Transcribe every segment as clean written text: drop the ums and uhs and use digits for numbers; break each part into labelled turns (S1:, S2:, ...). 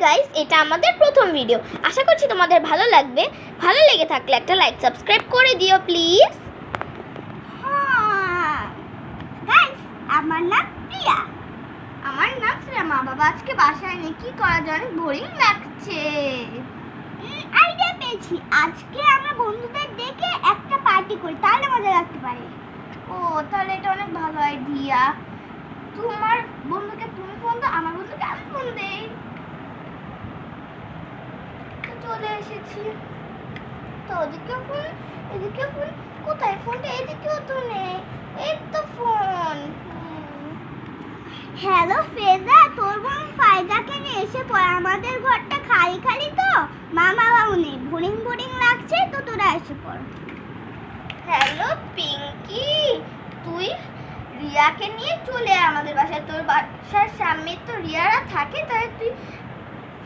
S1: Guys, এটা আমাদের প্রথম ভিডিও। আশা করছি তোমাদের ভালো লাগবে। ভালো লেগে থাকলে একটা লাইক সাবস্ক্রাইব করে দিও প্লিজ।
S2: গাইস, আমার নাম প্রিয়া।
S1: আমার নাম শ্রেয়া। মা বাবা আজকে বাসায় নেই, কি করা যায়, অনেক বোরিং লাগছে।
S2: আইডিয়া পেয়েছি, আজকে আমরা বন্ধুদের ডেকে একটা পার্টি করি, তাহলে মজা লাগতে পারে।
S1: ও তাহলে এটা অনেক ভালো আইডিয়া। তোমার বন্ধুকে তুমি ফোন দাও, আমার বন্ধুকে আমি ফোন দেই। চলে এসেছি তো, ওদিকে ফোন এদিকে ফোন, কোথায় ফোনটা? এদিকেও তো নেই, এই তো ফোন।
S2: হ্যালো ফেজা, তোর বোন ফায়জাকে নিয়ে এসে পড়ে। আমাদের ঘরটা খালি খালি তো, মা বাবাও নেই, বোরিং বোরিং লাগছে, তো তোরা এসে পড়।
S1: হ্যালো পিঙ্কি, তুই রিয়াকে নিয়ে চলে আয় আমাদের বাসায়। তোর বাসার সামনে তো রিয়ারা থাকে, তাই তুই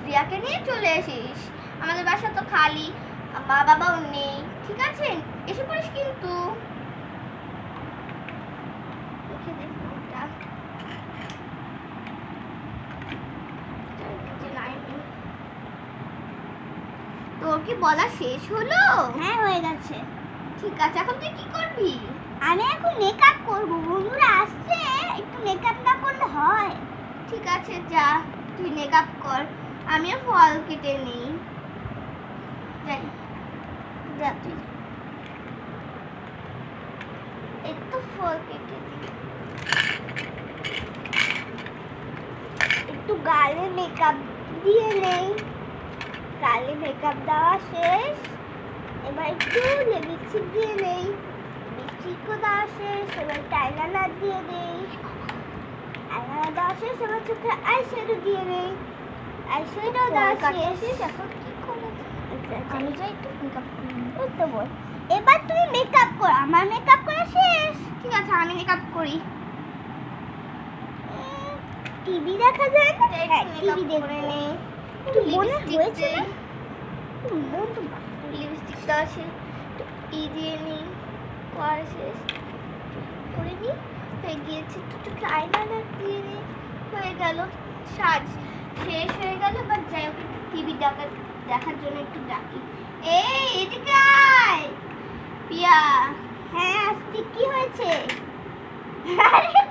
S1: রিয়াকে নিয়ে চলে এসিস। আমাদের বাসা তো খালি, মা বাবাও নেই, ঠিক আছে? এসে পড়িস কিন্তু। রেখে দে ফোনটা। তোর কি বলা শেষ হলো?
S2: হ্যাঁ, হয়ে গেছে।
S1: ঠিক আছে, এখন তুই কি করবি?
S2: আমি এখন মেকআপ করবো, বন্ধুরা আসছে, একটু মেকআপ না করলে হয়?
S1: ঠিক আছে, যা তুই মেকআপ কর, আমিও ফল কেটে নেই। যাই, যা তুই। একটু ফল কেটে দিই।
S2: একটু গালে মেকআপ দিয়ে নেই। গালে মেকআপ দেওয়া শেষ, এবার একটু লিপস্টিক দিয়ে নেই। লিপস্টিকও দেওয়া শেষ, এবার একটু আইলাইনার দিয়ে দেই। আইলাইনার দেওয়া শেষ, এবার চোখে আইশ্যাডো দিয়ে নেই। আইশ্যাডো দেওয়া শেষ।
S1: এখন কি করে? আমি যাই একটু মেকআপ করি।
S2: ওই তো বল, এবার তুমি মেকআপ করো, আমার মেকআপ করা শেষ।
S1: ঠিক আছে, আমি মেকআপ করি।
S2: টিভি দেখা যায় না? হ্যাঁ, টিভি
S1: মেকআপ করে
S2: দেখবো।
S1: নেই।
S2: একটু মনে
S1: লিপস্টিক
S2: হয়েছে
S1: দেই।
S2: না? মন তো
S1: লিপস্টিকটা আছে, একটু ই দিয়ে নিই। করা শেষ করে নিই, হয়ে গিয়েছে। একটু আইলাইনার দিয়ে নিই, হয়ে গেল। সাজ শেষ হয়ে গেল। এবার যাই, ওকে টিভি দেখার জন্য একটু ডাকি। এই এদিকে আয় পিয়া।
S2: হ্যাঁ, আজকে কি হয়েছে?
S1: আরে